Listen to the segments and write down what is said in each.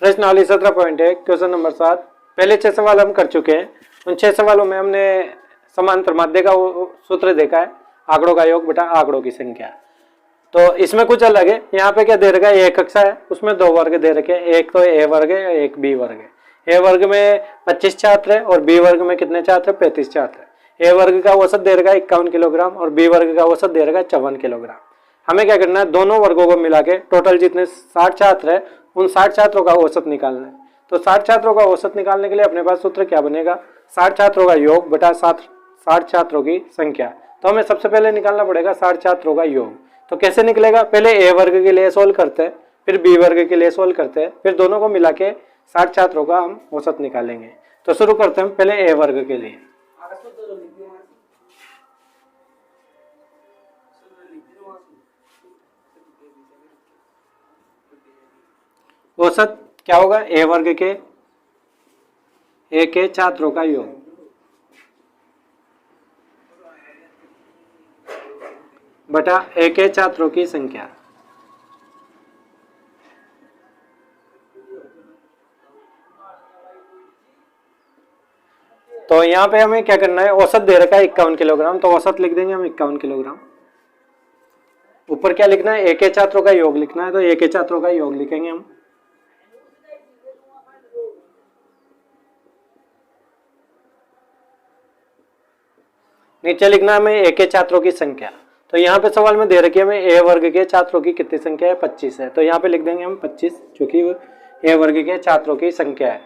प्रश्नावली 17.1 question number 7। पहले 6 सवाल हम कर चुके हैं। उन 6 सवालों में हमने समांतर माध्य का सूत्र देखा है, आंकड़ों का योग बटा आंकड़ों की संख्या। तो इसमें कुछ अलग है। यहाँ पे क्या दे रखा है, एक कक्षा है, उसमें 2 वर्ग दे रखे हैं, एक तो ए वर्ग है, एक बी वर्ग है। ए वर्ग में 25 छात्र है और बी वर्ग में कितने छात्र है, 35 छात्र है। ए वर्ग का औसत दे रखा है 51 किलोग्राम और बी वर्ग का औसत दे रखा है 54 किलोग्राम। हमें क्या करना है, दोनों वर्गों को मिला के टोटल जितने 60 छात्र है उन 60 छात्रों का औसत निकालना है। तो 60 छात्रों का औसत निकालने के लिए अपने पास सूत्र क्या बनेगा, 60 छात्रों का योग बटा 60 छात्रों की संख्या। तो हमें सबसे पहले निकालना पड़ेगा 60 छात्रों का योग। तो कैसे निकलेगा, पहले ए वर्ग के लिए सोल्व करते हैं, फिर बी वर्ग के लिए सोल्व करते हैं, फिर दोनों को मिला के 60 छात्रों का हम औसत निकालेंगे। तो शुरू करते हैं पहले ए वर्ग के लिए। औसत क्या होगा, ए वर्ग के छात्रों का योग बटा ए के छात्रों की संख्या। तो यहाँ पे हमें क्या करना है, औसत दे रखा है 51 किलोग्राम, तो औसत लिख देंगे हम 51 किलोग्राम। ऊपर क्या लिखना है, ए के छात्रों का योग लिखना है, तो ए के छात्रों का योग लिखेंगे हम। नीचे लिखना है हमें ए के छात्रों की संख्या। तो यहाँ पे सवाल में दे रखी है हमें ए वर्ग के छात्रों की कितनी संख्या है, 25 है। तो यहाँ पे लिख देंगे हम 25, जो कि ए वर्ग के छात्रों की संख्या है।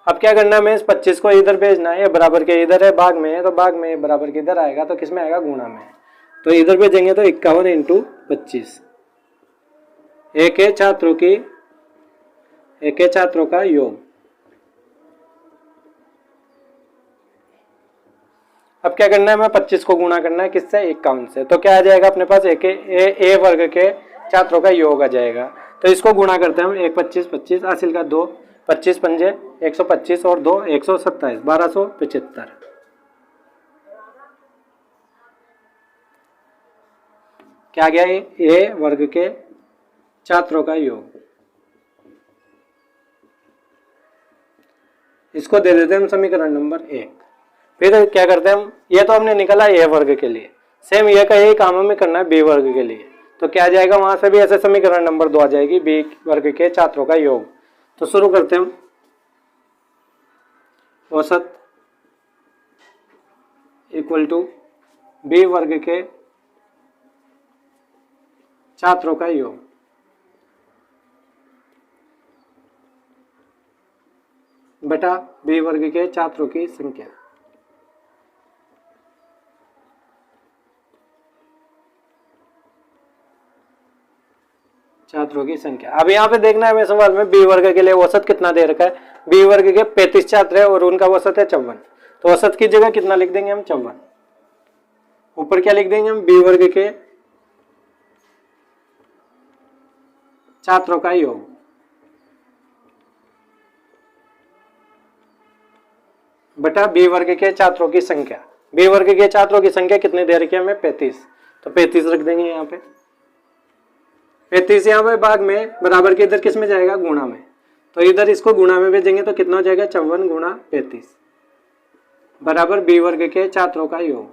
अब क्या करना है, हमें इस 25 को इधर भेजना है, बराबर के इधर है, भाग में है, तो भाग में बराबर के इधर आएगा, तो किसमें आएगा, गुणा में। तो इधर भेजेंगे तो 51 इंटू 25 ए के छात्रों का योग। अब क्या करना है, हमें 25 को गुणा करना है किससे, 51 से। तो क्या आ जाएगा अपने पास, ए वर्ग के छात्रों का योग आ जाएगा। तो इसको गुणा करते हैं हम, 1 25 25 हासिल का 2, 25 पंजे 125 और 2 127, 1275। क्या गया, ए वर्ग के छात्रों का योग। इसको दे देते हैं हम समीकरण नंबर 1। फिर क्या करते हैं हम, ये तो हमने निकाला ए वर्ग के लिए, सेम ये का यही काम हमें करना है बी वर्ग के लिए। तो क्या आ जाएगा, वहां से भी ऐसे समीकरण नंबर 2 आ जाएगी, बी वर्ग के छात्रों का योग। तो शुरू करते हैं हम, औसत इक्वल टू बी वर्ग के छात्रों का योग बटा बी वर्ग के छात्रों की संख्या। छात्रों की संख्या। अब यहाँ पे देखना है हमें सवाल में बी वर्ग के लिए औसत कितना दे रखा है। बी वर्ग के 35 छात्र है और उनका औसत है 54। तो औसत की जगह कितना लिख देंगे हम, 54। ऊपर क्या लिख देंगे हम, बी वर्ग के छात्रों का योग बटा बी वर्ग के छात्रों की संख्या। बी वर्ग के छात्रों की संख्या कितनी दे रखी है हमें, 35। तो 35 रख देंगे यहाँ पे। 35 यहाँ पे भाग में, बराबर के इधर किस में जाएगा, गुणा में। तो इधर इसको गुणा में भेजेंगे तो कितना हो जाएगा, 54 गुणा 35 बराबर बी वर्ग के छात्रों का योग।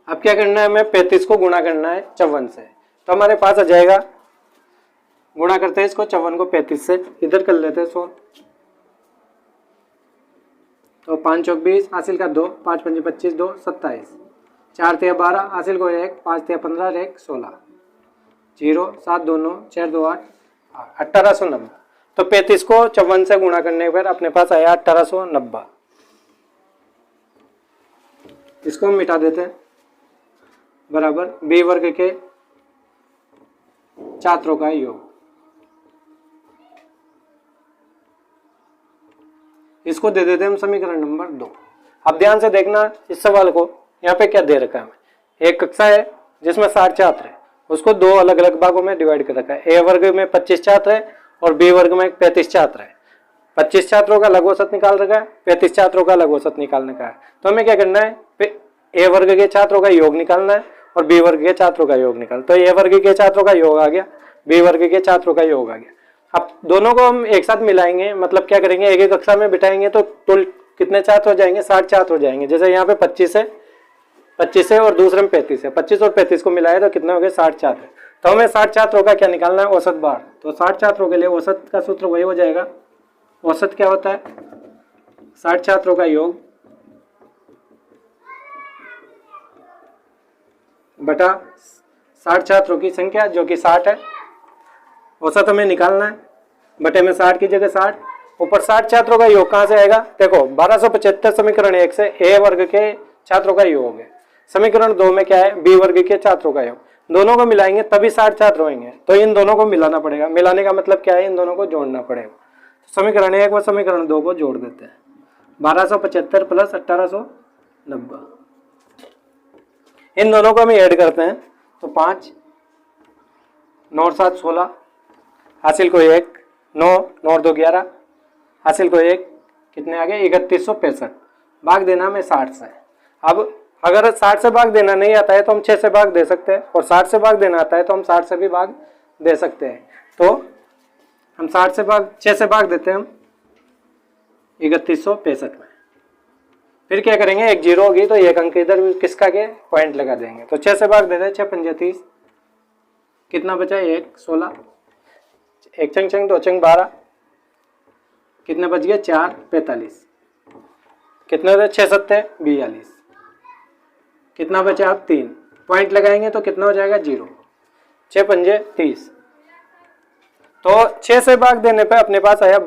अब क्या करना है, हमें 35 को गुणा करना है 54 से। तो हमारे पास आ जाएगा, गुणा करते हैं इसको 54 को 35 से, इधर कर लेते हैं 100। तो 5 चौक 20 हासिल का 2, 5 पंजे 25 2 27, 4 तिया 12 हासिल को 1, 5 तिया 15 1 16, 0 7 2 9 4 2 8 1890। तो 35 को 54 से गुणा करने पर अपने पास आया 1890। इसको हम मिटा देते हैं, बराबर बी वर्ग के छात्रों का योग। इसको दे देते हैं हम समीकरण नंबर 2। अब ध्यान से देखना इस सवाल को, यहाँ पे क्या दे रखा है हमें, एक कक्षा है जिसमें 60 छात्र है, उसको 2 अलग अलग भागों में डिवाइड कर रखा है। ए वर्ग में 25 छात्र है और बी वर्ग में 35 छात्र है। 25 छात्रों का लघु औसत निकाल रखा है, 35 छात्रों का लघु औसत निकालने का है। तो हमें क्या करना है, ए वर्ग के छात्रों का योग निकालना है और बी वर्ग के छात्रों का योग निकाल। तो ए वर्ग के छात्रों का योग आ गया, बी वर्ग के छात्रों का योग आ गया। अब दोनों को हम एक साथ मिलाएंगे, मतलब क्या करेंगे, एक एक कक्षा में बिठाएंगे तो कुल कितने छात्र हो जाएंगे, 60 छात्र हो जाएंगे। जैसे यहाँ पे 25 है और दूसरे में 35 है, 25 और 35 को मिलाए तो कितने हो गए, 60 छात्र। तो हमें 60 छात्रों का क्या निकालना है, औसत बार। तो 60 छात्रों के लिए औसत का सूत्र वही हो जाएगा, औसत क्या होता है, 60 छात्रों का योग बटा 60 छात्रों की संख्या जो कि 60 है। औसत हमें निकालना है, बटे में 60 की जगह 60, ऊपर 60 छात्रों का योग कहाँ से आएगा, देखो 1275 समीकरण 1 से ए वर्ग के छात्रों का योग है, समीकरण 2 में क्या है, बी वर्ग के छात्रों का योग। दोनों को मिलाएंगे तभी 60 छात्र होंगे, तो इन दोनों को मिलाना पड़ेगा। मिलाने का मतलब क्या है, इन दोनों को जोड़ना पड़ेगा। तो समीकरण 1 व समीकरण 2 को जोड़ देते हैं, 1275 प्लस 1890, इन दोनों को हम ऐड करते हैं तो 5 9 और 7 16, हासिल को 1, 9 9 और 2 11, हासिल को 1, कितने आ गए 3165। भाग देना हमें 60 से। अब अगर 60 से भाग देना नहीं आता है तो हम 6 से भाग दे सकते हैं, और 60 से भाग देना आता है तो हम 60 से भी भाग दे सकते हैं। तो हम 60 से भाग 6 से भाग देते हैं हम 3165 में। फिर क्या करेंगे, एक जीरो होगी तो एक अंक इधर किसका के पॉइंट लगा देंगे। तो 6 से भाग देते हैं, 6 पंजे 30, कितना बचा 1 16, एक चंग चंग 2 चंग 12, कितने बच गए 4 45, कितने होते 6 सत्ते 42, कितना बचा आप 3, पॉइंट लगाएंगे तो कितना हो जाएगा 0, 6 पंजे 30। तो 6 से भाग देने पे अपने पास आया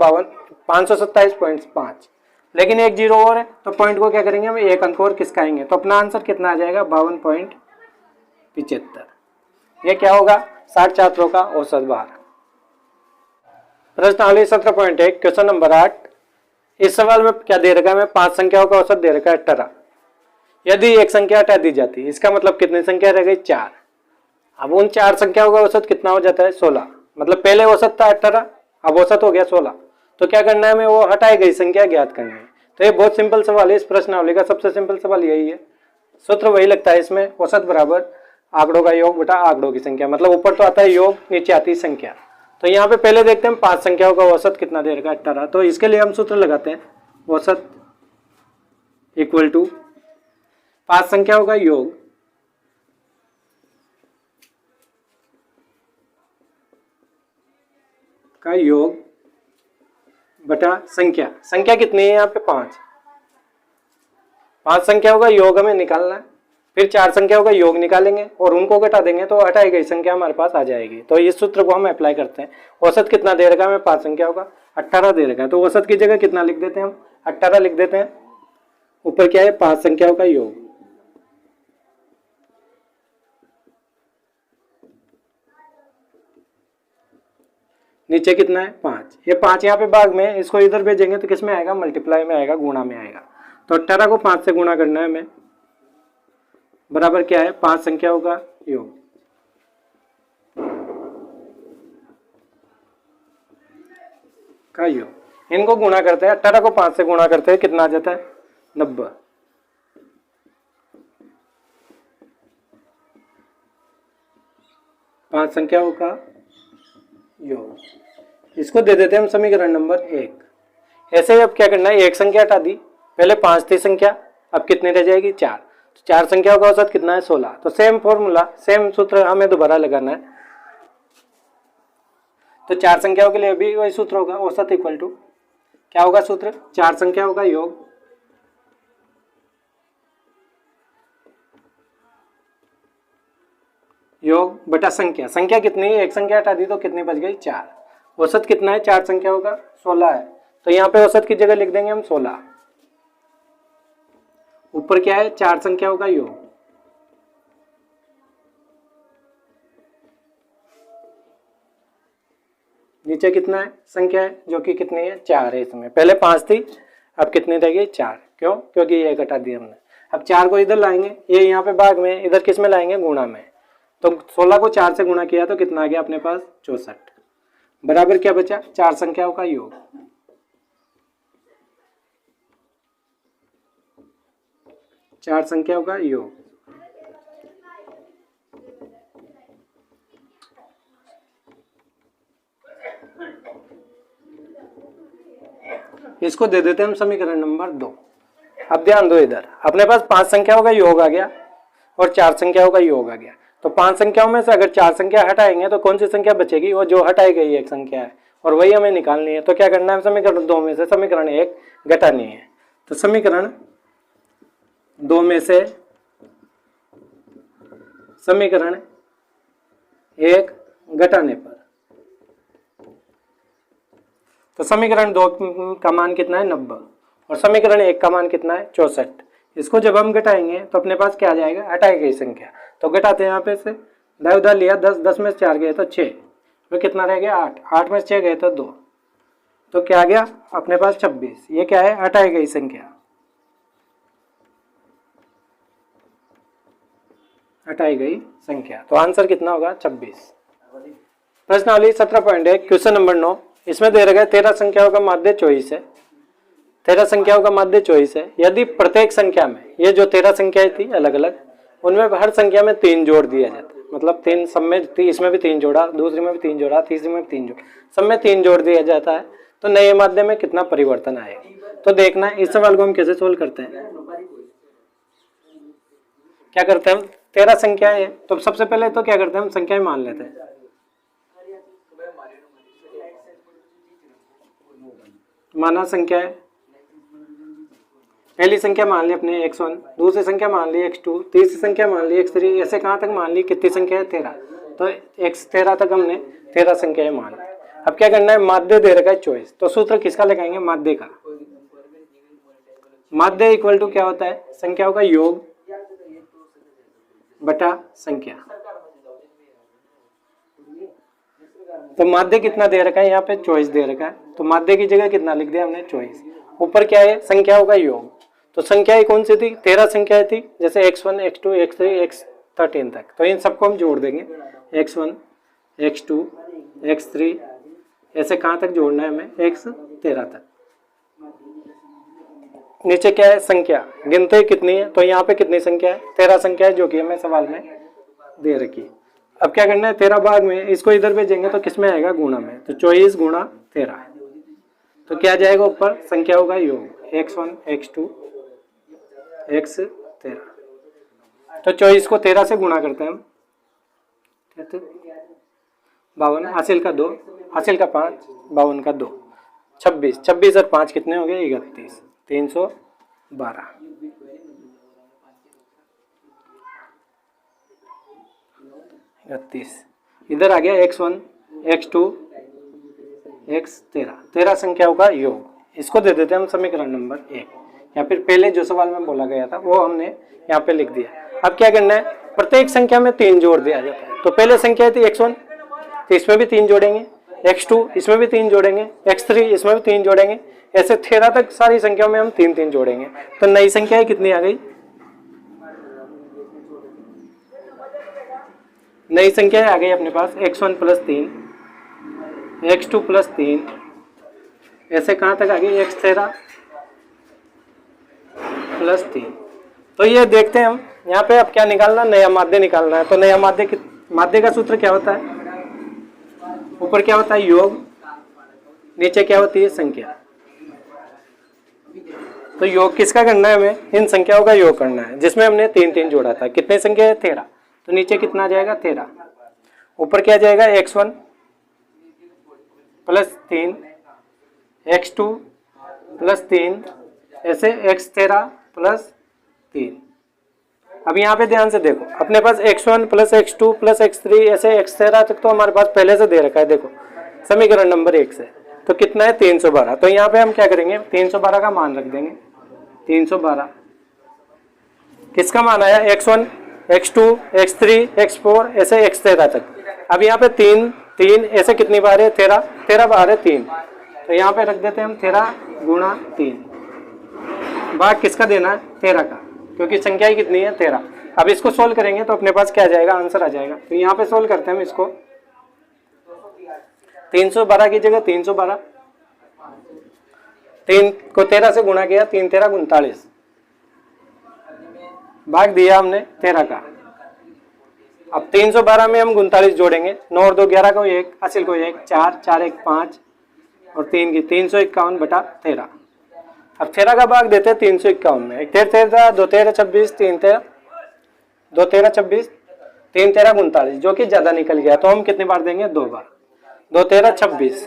527.5, लेकिन एक जीरो और है तो पॉइंट को क्या करेंगे हम, एक अंक और किसका आएंगे, तो अपना आंसर कितना आ जाएगा 52.75। ये क्या होगा, 60 छात्रों का औसत भार। प्रश्नावली 17.1 क्वेश्चन नंबर 8। इस सवाल में क्या दे रखा है, हमें 5 संख्याओं का औसत दे रखा है 18। यदि एक संख्या हटा दी जाती, इसका मतलब कितनी संख्या रह गई 4। अब उन 4 संख्याओं का औसत कितना हो जाता है 16, मतलब पहले औसत था 18, अब औसत हो गया 16। तो क्या करना है हमें, वो हटाई गई संख्या ज्ञात करनी है। तो ये बहुत सिंपल सवाल है, इस प्रश्नावली का सबसे सिंपल सवाल यही है। सूत्र वही लगता है इसमें, औसत बराबर आंकड़ों का योग बटा आंकड़ों की संख्या, मतलब ऊपर तो आता है योग, नीचे आती है संख्या। तो यहाँ पे पहले देखते हैं 5 संख्याओं का औसत कितना दे रखा है 18। तो इसके लिए हम सूत्र लगाते हैं, औसत इक्वल टू 5 संख्याओं का योग बटा संख्या। संख्या कितनी है यहाँ पे 5 संख्याओं का योग हमें निकालना है, फिर 4 संख्याओं का योग निकालेंगे और उनको घटा देंगे तो हटाई गई संख्या हमारे पास आ जाएगी। तो इस सूत्र को हम अप्लाई करते हैं। औसत कितना दे रखा है हमें 5 संख्याओं का, 18 दे रखा है, तो औसत की जगह कितना लिख देते हैं हम, 18 लिख देते हैं। ऊपर क्या है 5 संख्याओं का योग, नीचे कितना है 5। ये 5 यहाँ पे भाग में, इसको इधर भेजेंगे तो किस में आएगा, मल्टीप्लाई में आएगा, गुणा में आएगा। तो 18 को 5 से गुणा करना है हमें, बराबर क्या है 5 संख्याओं का योग। इनको गुणा करते हैं, 18 को 5 से गुणा करते हैं, कितना आ जाता है 90। पांच संख्याओं का योग, इसको दे देते हैं हम समीकरण नंबर 1। ऐसे ही अब क्या करना है, एक संख्या हटा दी, पहले 5 थी संख्या, अब कितनी रह जाएगी 4। तो 4 संख्याओं का औसत कितना है 16। तो सेम फॉर्मूला, सेम सूत्र हमें दोबारा लगाना है। तो 4 संख्याओं के लिए भी वही सूत्र होगा, औसत इक्वल टू क्या होगा सूत्र, 4 संख्याओं का योग बटा संख्या। संख्या कितनी है, एक संख्या हटा दी तो कितनी बच गई 4। औसत कितना है 4 संख्याओं का 16 है, तो यहाँ पे औसत की जगह लिख देंगे हम 16। ऊपर क्या है 4 संख्याओं का योग, नीचे कितना है संख्या है जो कि कितनी है 4 है। इसमें पहले 5 थी, अब कितनी रह गई 4। क्यों, क्योंकि ये घटा दिया हमने। अब 4 को इधर लाएंगे, ये यहाँ पे भाग में, इधर किस में लाएंगे गुणा में। तो 16 को 4 से गुणा किया तो कितना आ गया अपने पास 64, बराबर क्या बचा 4 संख्याओं का योग। चार संख्याओं का योग इसको दे देते हैं हम समीकरण नंबर 2। अब ध्यान दो, इधर अपने पास 5 संख्याओं का योग आ गया और 4 संख्याओं का योग आ गया। तो 5 संख्याओं में से अगर 4 संख्या हटाएंगे तो कौन सी संख्या बचेगी? वो जो हटाई गई एक संख्या है, और वही हमें निकालनी है। तो क्या करना है? समीकरण 2 में से समीकरण 1 घटानी है। तो समीकरण 2 में से समीकरण 1 घटाने पर, तो समीकरण 2 का मान कितना है? 90, और समीकरण 1 का मान कितना है? 64। इसको जब हम घटाएंगे तो अपने पास क्या आ जाएगा? हटाई गई संख्या। तो घटाते हैं यहाँ पे से, दाएं उधर लिया 10, 10 में से 4 गए तो 6, तो कितना रह गया? 8, 8 में से 6 गए तो 2, तो क्या आ गया अपने पास? 26। ये क्या है? हटाई गई संख्या, हटाई गई संख्या। तो आंसर कितना होगा? 26। प्रश्नावली 17.1 क्वेश्चन नंबर 9, इसमें दे रखा है 13 संख्याओं का माध्य 24 है। 13 संख्याओं का माध्य 24 है। यदि प्रत्येक संख्या में, ये जो 13 संख्याएं थी अलग अलग, उनमें हर संख्या में 3 जोड़ दिया जाता है, मतलब 3 सब में, इसमें भी 3 जोड़ा, दूसरी में भी 3 जोड़ा, तीसरी में भी 3 जोड़ा, सब में 3 जोड़ दिया जाता है। तो नए माध्य में कितना परिवर्तन आएगा? तो देखना है इस सवाल को हम कैसे सोल्व करते हैं। क्या करते हैं हम? 13 संख्याएं हैं, तो सबसे पहले तो क्या करते हैं हम? संख्याएं मान लेते हैं। माना संख्या है, पहली संख्या मान ली अपने x1, दूसरी संख्या मान ली x2, तीसरी संख्या मान ली x3, ऐसे कहाँ तक मान ली? कितनी संख्या है? 13। तो x13 तक हमने 13 संख्याएं मान ली। अब क्या करना है? माध्य दे रखा है 24, तो सूत्र किसका लगाएंगे? माध्य का। माध्य इक्वल टू क्या होता है? संख्याओं का योग बटा संख्या। तो माध्य कितना दे रखा है? यहाँ पे 24 दे रखा है, तो माध्य की जगह कितना लिख दिया हमने? 24। ऊपर क्या है? संख्याओं का योग। तो संख्याएं कौन सी थी? 13 संख्याएं थी, जैसे x1, x2, x3, x13 तक। तो इन सबको हम जोड़ देंगे, x1, x2, x3, ऐसे कहाँ तक जोड़ना है हमें? x13 तक। नीचे क्या है? संख्या गिनते कितनी है? तो यहाँ पे कितनी संख्या है? 13 संख्या है, जो कि हमें सवाल में दे रखी है। अब क्या करना है? 13 भाग में, इसको इधर भेजेंगे तो किसमें आएगा? गुणा में। तो 24 गुणा 13, तो क्या जाएगा ऊपर? संख्याओं का योग, x1, x2, x13। तो 24 को 13 से गुणा करते हैं हम, 52, हासिल का 2, हासिल का 5, 52 का 2, 26, 26 और 5 कितने हो गए? 31, 312। इधर आ गया x1, x2, x13, 13 संख्याओं का योग। इसको दे देते हैं हम समीकरण नंबर 1, या फिर पहले जो सवाल में बोला गया था वो हमने यहाँ पे लिख दिया। अब क्या करना है? प्रत्येक संख्या में 3 जोड़ दिया जाता है। तो पहले संख्या थी x1, तो इसमें भी 3 जोड़ेंगे, x2 इसमें भी 3 जोड़ेंगे, x3 इसमें भी 3 जोड़ेंगे, ऐसे 13 तक सारी संख्याओं में हम 3 जोड़ेंगे। तो नई संख्या कितनी आ गई? नई संख्या आ गई अपने पास x1 प्लस 3, x2 प्लस 3, ऐसे कहाँ तक आ गई? x13 plus 3। तो ये देखते हैं हम यहाँ पे। अब क्या निकालना? नया माध्य निकालना है। तो नया माध्य का सूत्र क्या होता है? ऊपर क्या होता है? योग, नीचे क्या होती है? संख्या। तो योग किसका करना है हमें? इन संख्याओं का योग करना है, जिसमें हमने 3 जोड़ा था। कितने संख्या है? 13। तो नीचे कितना जाएगा? 13। ऊपर क्या जाएगा? x1 प्लस 3, x2 प्लस 3, ऐसे x13 प्लस 3। अब यहाँ पे ध्यान से देखो, अपने पास x1 plus x2 plus x3, ऐसे x13 तक तो हमारे पास पहले से दे रखा है। देखो समीकरण नंबर 1 से, तो कितना है? 312। तो यहाँ पे हम क्या करेंगे? 312 का मान रख देंगे। 312 किसका मान आया? x1, x2, x3, x4, ऐसे x13 तक। अब यहाँ पे 3 ऐसे कितनी बार है? 13 बार है 3। तो यहाँ पे रख देते हैं हम 13 गुणा 3। भाग किसका देना है? 13 का, क्योंकि संख्या ही कितनी है? 13। अब इसको सोल्व करेंगे तो अपने पास क्या आ जाएगा? आंसर आ जाएगा। तो यहाँ पे सोल्व करते हैं हम इसको। 312 की जगह 312, 3 को 13 से गुणा किया, 3 13 39, भाग दिया हमने 13 का। अब 312 में हम 39 जोड़ेंगे, 9 और 2 11 को 1, हासिल को 1, 4 4 1 5 और 3 की 351 बटा 13। अब 13 का भाग देते हैं 351 में। 1 13 13, 2 13 26, 3 13 2 13 26, 3 13 39, जो कि ज्यादा निकल गया, तो हम कितनी बार देंगे? 2 बार। 2 13 26,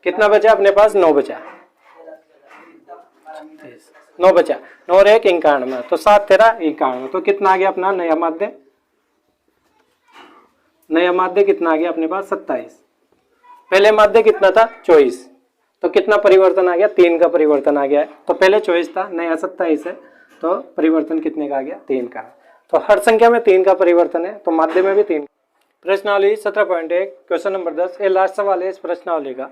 कितना बचा अपने पास? 9 बचा, 9 बचा, 9 और 1 91, तो 7 13 91, तो कितना आ गया अपना नया माध्य? नया माध्य कितना आ गया अपने पास? 27। पहले माध्य कितना था? 24, तो कितना परिवर्तन आ गया? 3 का परिवर्तन आ गया है। तो पहले 24 था, नया 27 है, तो परिवर्तन कितने का आ गया? 3 का। तो हर संख्या में 3 का परिवर्तन है, तो माध्य में भी 3। प्रश्नावली 17.1 क्वेश्चन नंबर 10, ये लास्ट सवाल है इस प्रश्नावली का।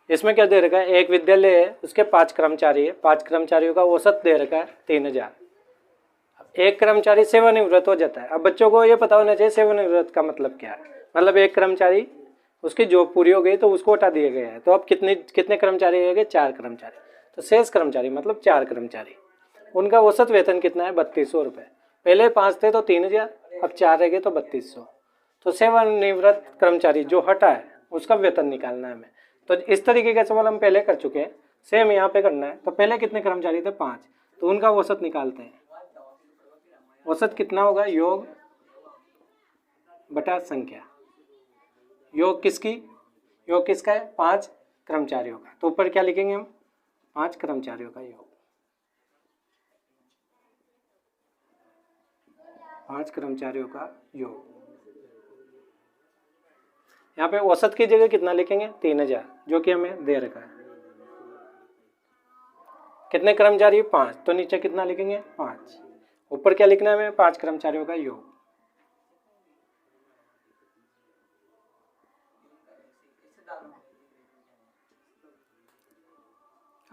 इसमें क्या दे रखा है? एक विद्यालय है, उसके 5 कर्मचारी है, 5 कर्मचारियों का औसत दे रखा है 3000। एक कर्मचारी सेवानिवृत्त हो जाता है। अब बच्चों को ये पता होना चाहिए सेवानिवृत्त का मतलब क्या है। मतलब एक कर्मचारी, उसकी जॉब पूरी हो गई तो उसको हटा दिया गया है, तो अब कितने कर्मचारी रह गए? 4 कर्मचारी। तो शेष कर्मचारी मतलब 4 कर्मचारी, उनका औसत वेतन कितना है? 3200 रुपये। पहले 5 थे तो 3000, अब 4 रह गए तो 3200। तो सेवानिवृत्त कर्मचारी जो हटा है उसका वेतन निकालना है हमें। तो इस तरीके का सवाल हम पहले कर चुके हैं, सेम यहाँ पे करना है। तो पहले कितने कर्मचारी थे? 5, तो उनका औसत निकालते हैं। औसत कितना होगा? योग बटा संख्या। योग किसकी? योग किसका है? 5 कर्मचारियों का। तो ऊपर क्या लिखेंगे हम? 5 कर्मचारियों का योग। 5 कर्मचारियों का योग। यहाँ पे औसत की जगह कितना लिखेंगे? 3000, जो कि हमें दे रखा है। कितने कर्मचारी? 5, तो नीचे कितना लिखेंगे? 5। ऊपर क्या लिखना है हमें? 5 कर्मचारियों का योग।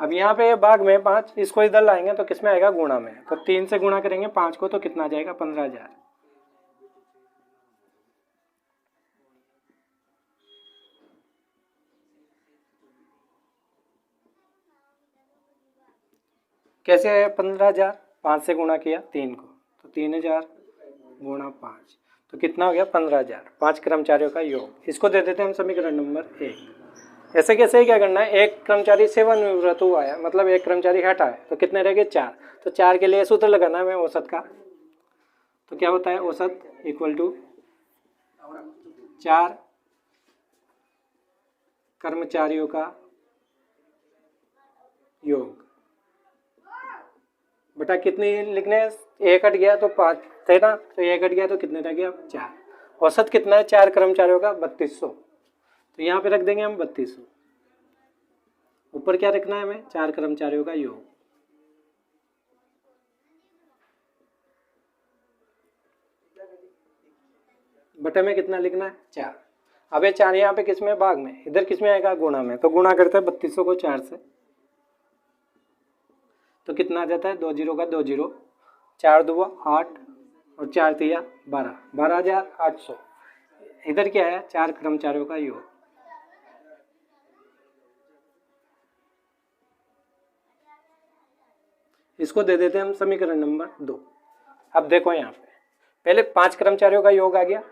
अब यहाँ पे भाग में 5, इसको इधर लाएंगे तो किसमें आएगा? गुणा में। तो 3 से गुणा करेंगे 5 को, तो कितना आ जाएगा? 15000। कैसे है 15000? 5 से गुणा किया 3 को, तो 3000 गुणा 5, तो कितना हो गया? 15000। 5 कर्मचारियों का योग। इसको दे देते हैं हम समीकरण नंबर 1। ऐसे कैसे ही क्या करना है? एक कर्मचारी सेवानिवृत्त हुआ है, मतलब एक कर्मचारी हटा है, तो कितने रह गए? 4। तो 4 के लिए सूत्र लगाना है हमें औसत का। तो क्या होता है? औसत इक्वल टू 4 कर्मचारियों का योग बटा कितनी लिखने? 1 हट गया तो 5 थे ना, तो 1 हट गया तो कितने रह गया? 4। औसत कितना है 4 कर्मचारियों का? 3200। तो यहाँ पे रख देंगे हम 3200। ऊपर क्या रखना है हमें? 4 कर्मचारियों का योग। बटे में कितना लिखना है? 4। अब ये 4 यहाँ पे किसमें? भाग में। इधर किसमें आएगा? गुणा में। तो गुणा करते हैं 3200 को 4 से, तो कितना आ जाता है? 2 0 का 2 0, 4 2 8 और 4 3 12, 12800। इधर क्या है? 4 कर्मचारियों का योग। इसको दे देते हैं हम समीकरण नंबर 2। अब देखो यहाँ पे पहले 5 कर्मचारियों का योग आ गया,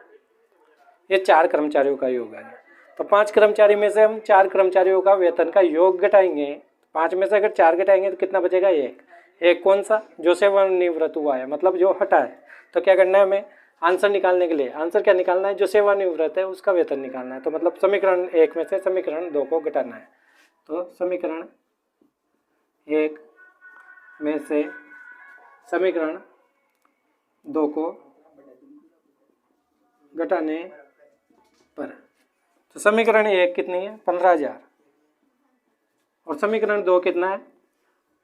ये 4 कर्मचारियों का योग आ गया। तो 5 कर्मचारी में से हम 4 कर्मचारियों का वेतन का योग घटाएंगे। 5 में से अगर 4 घटाएंगे तो कितना बचेगा? 1। एक कौन सा? जो सेवानिवृत्त हुआ है, मतलब जो हटा है। तो क्या करना है हमें? आंसर निकालने के लिए आंसर क्या निकालना है? जो सेवानिवृत्त है उसका वेतन निकालना है। तो मतलब समीकरण 1 में से समीकरण 2 को घटाना है। तो समीकरण 1 में से समीकरण 2 को घटाने पर, तो समीकरण 1 कितनी है? 15000, और समीकरण 2 कितना है?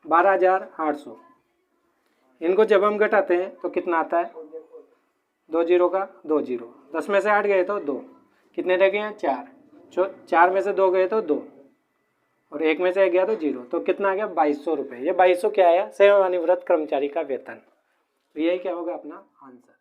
12800। इनको जब हम घटाते हैं तो कितना आता है? 2 0 का 2 0, 10 में से 8 गए तो 2, कितने रह गए हैं? 4। 4 में से 2 गए तो 2, और 1 में से 1 गया तो 0, तो कितना आ गया? 2200 रुपये। ये 2200 क्या आया? सेवानिवृत्त कर्मचारी का वेतन। तो यही क्या होगा अपना आंसर।